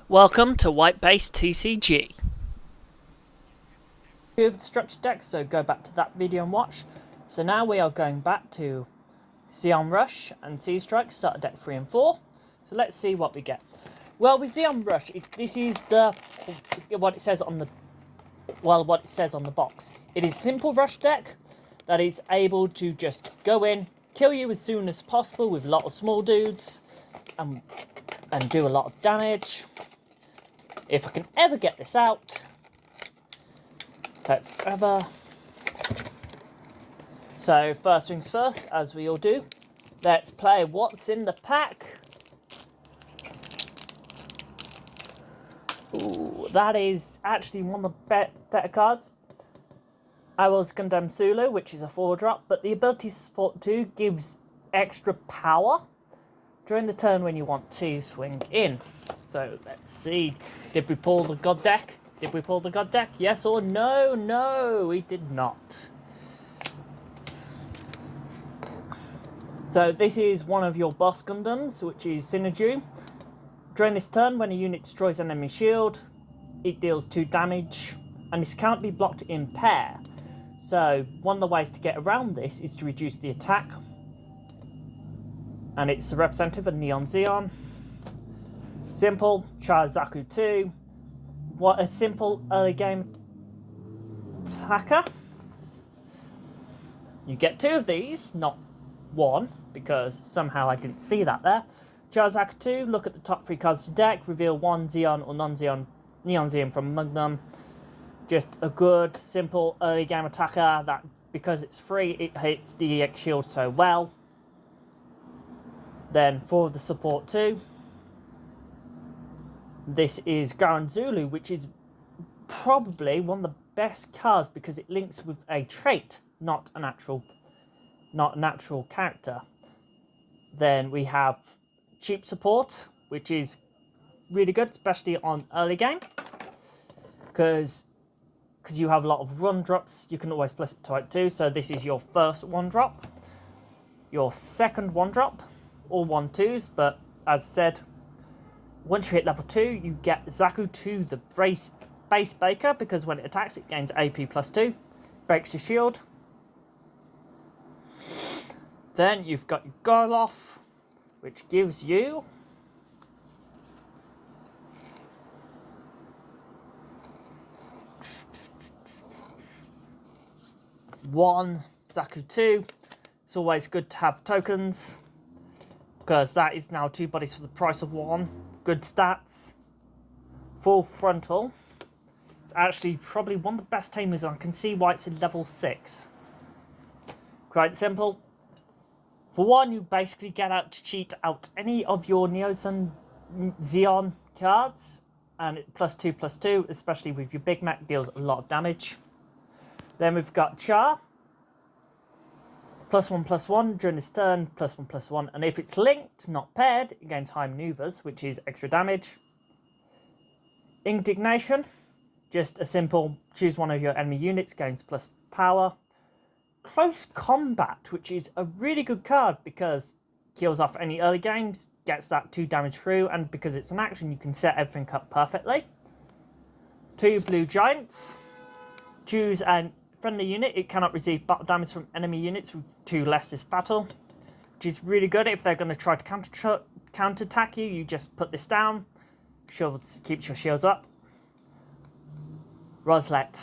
Welcome to White Base TCG. Two of the structured decks, so go back to that video and watch. So now we are going back to Xeon Rush and Sea Strike, starter deck 3 and 4. So let's see what we get. Well, with Xeon Rush, this is what it says on the box. It is a simple rush deck that is able to just go in, kill you as soon as possible with a lot of small dudes, and do a lot of damage. If I can ever get this out, take forever. So first things first, as we all do, let's play what's in the pack. Ooh, that is actually one of the better cards. I was Gundam Sulu, which is a 4-drop, but the ability support 2 gives extra power during the turn when you want to swing in. So let's see, did we pull the god deck? Did we pull the god deck? Yes or no? No, we did not. So this is one of your boss Gundams, which is Synergy. During this turn, when a unit destroys an enemy shield, it deals 2 damage, and this can't be blocked in pair. So one of the ways to get around this is to reduce the attack. And it's the representative of Neon Xeon. Simple, Charge Zaku 2. What a simple early game attacker. You get 2 of these, not 1, because somehow I didn't see that there. Charge Zaku 2, look at the top 3 cards of the deck, reveal 1 Xeon or non-Xeon Neon Xeon from among them. Just a good, simple early game attacker that, because it's free, it hits the EX shield so well. Then for the support 2, this is Garan Zulu, which is probably one of the best cards because it links with a trait, not a natural character. Then we have cheap support, which is really good, especially on early game, because you have a lot of run drops. You can always plus it to it too. So this is your first 1-drop, your second 1-drop, all 1/2s, but as said, once you hit level 2, you get Zaku 2, the base breaker, because when it attacks, it gains AP +2, breaks your shield. Then you've got your Gorloff, which gives you one Zaku 2. It's always good to have tokens, because that is now 2 bodies for the price of 1. Good stats. Full frontal. It's actually probably one of the best tamers, and I can see why it's in level 6. Quite simple. For 1, you basically get out to cheat out any of your Neosun Xeon cards, and it +2/+2, especially with your Big Mac, deals a lot of damage. Then we've got Char. +1/+1 during this turn, +1/+1, and if it's linked, not paired, it gains high maneuvers, which is extra damage. Indignation, just a simple choose one of your enemy units, gains plus power. Close Combat, which is a really good card because kills off any early games, gets that 2 damage through, and because it's an action, you can set everything up perfectly. 2 Blue Giants, choose an friendly unit, it cannot receive battle damage from enemy units with 2 less this battle, which is really good if they're going to try to counter-attack you. You just put this down, shields, keeps your shields up. Roslet,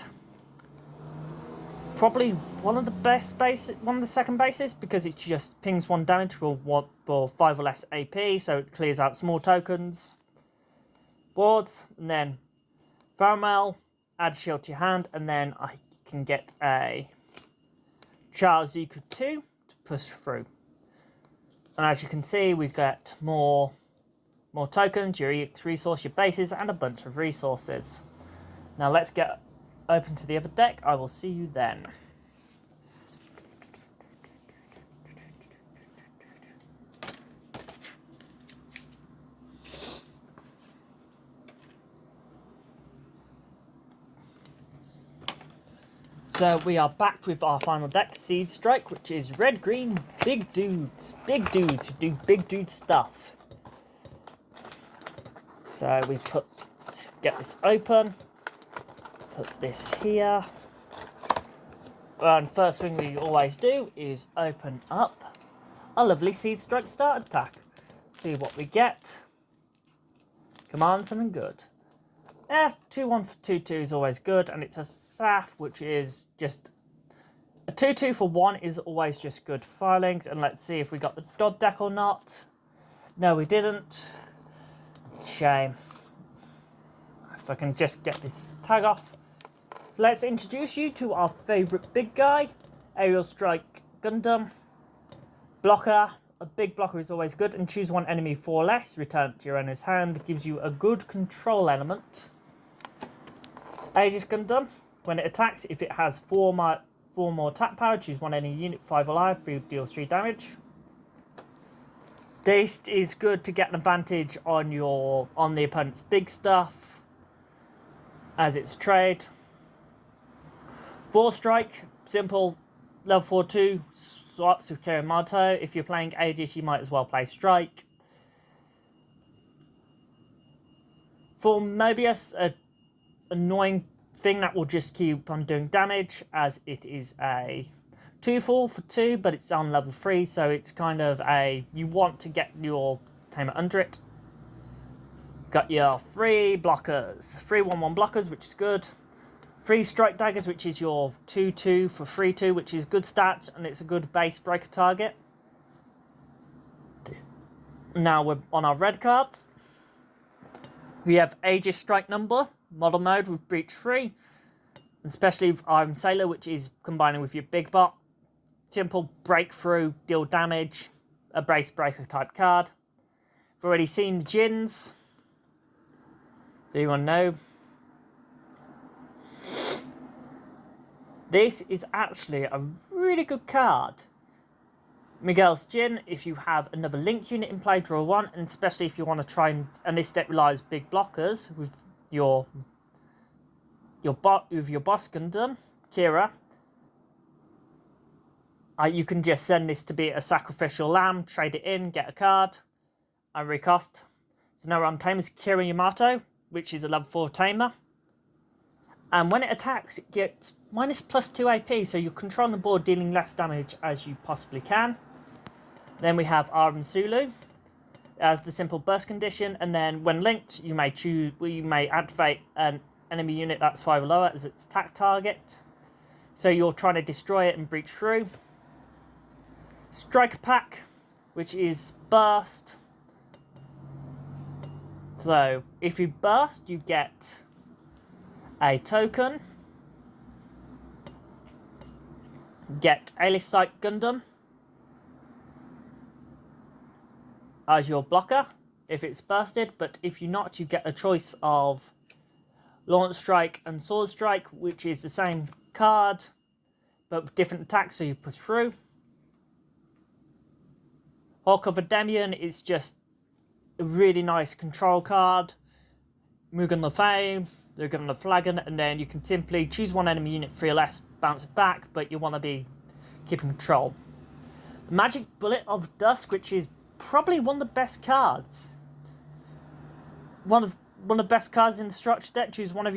probably one of the second bases, because it just pings 1 damage for 5 or less AP, so it clears out small tokens. Boards, and then Faramel, add shield to your hand, and then I can get a Charles Zaku 2 to push through. And as you can see, we've got more tokens, your EX resource, your bases, and a bunch of resources. Now let's get open to the other deck. I will see you then. So we are back with our final deck, Seed Strike, which is red-green, big dudes who do big dude stuff. So we get this open, put this here, and first thing we always do is open up a lovely Seed Strike starter pack. See what we get. Come on, something good. 2-1 for 2-2 is always good, and it's a Saf, which is just a 2-2 for 1 is always just good filings. And let's see if we got the Dodd deck or not. No, we didn't. Shame. If I can just get this tag off. So let's introduce you to our favourite big guy, Aerial Strike Gundam. Blocker. A big blocker is always good, and choose one enemy 4 less. Return it to your owner's hand. Gives you a good control element. Aegis Gundam. When it attacks, if it has 4 more attack power, choose one enemy unit 5 alive. Deals 3 damage. This is good to get an advantage on the opponent's big stuff, as it's trade. 4 strike, simple, level 4/2 swaps with Kiramato. If you're playing Aegis, you might as well play strike. For Mobius, an annoying thing that will just keep on doing damage, as it is a 2-4 for 2, but it's on level 3, so it's kind of you want to get your tamer under it. Got your 3 blockers, 3 1/1 blockers, which is good. 3 strike daggers, which is your 2-2 for 3-2, which is good stats, and it's a good base breaker target. Now we're on our red cards. We have Aegis Strike Number, model mode with Breach 3, especially with Iron Sailor, which is combining with your big bot. Simple breakthrough, deal damage, a base breaker type card. I've already seen Jins. Do you want to know? This is actually a really good card. Miguel's Jin, if you have another Link unit in play, draw 1, and especially if you want to try and this deck relies big blockers with your boss Gundam, Kira. You can just send this to be a sacrificial lamb, trade it in, get a card, and recost. So now we're on Tamer's Kira Yamato, which is a level 4 Tamer. And when it attacks, it gets -+2 AP, so you're controlling the board, dealing less damage as you possibly can. Then we have Aram Sulu as the simple burst condition, and then when linked, you may activate an enemy unit that's 5 or lower as its attack target. So you're trying to destroy it and breach through. Striker Pack, which is burst. So if you burst, you get a token. Get Alice Sight Gundam as your blocker if it's bursted, but if you're not, you get a choice of Launch Strike and Sword Strike, which is the same card but with different attacks, so you push through. Hawk of Ademian is just a really nice control card. Mugen Le Fame, Mugen Le Flagon, and then you can simply choose one enemy unit 3 or less, bounce it back, but you want to be keeping control. Magic Bullet of Dusk, which is probably one of the best cards. One of the best cards in the structure deck. Choose one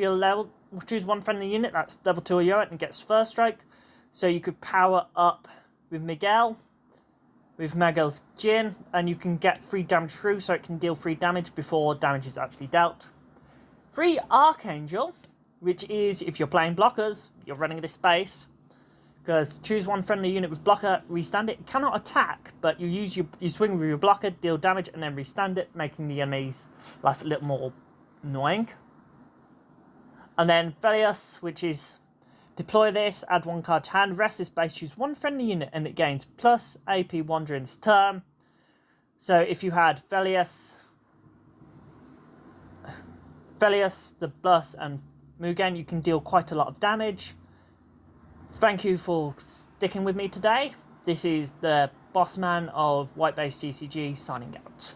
friendly unit that's level 2 or lower and gets first strike. So you could power up with Miguel's Jin, and you can get 3 damage through, so it can deal 3 damage before damage is actually dealt. 3 Archangel, which is, if you're playing blockers, you're running this space, because choose one friendly unit with blocker, restand it. It cannot attack, but you swing with your blocker, deal damage, and then restand it, making the enemy's life a little more annoying. And then Velius, which is deploy this, add 1 card to hand, rest this base, choose one friendly unit, and it gains plus AP 1 during this turn. So if you had Velius, the Bus, and Mugen, you can deal quite a lot of damage. Thank you for sticking with me today. This is the Bossman of White Base TCG signing out.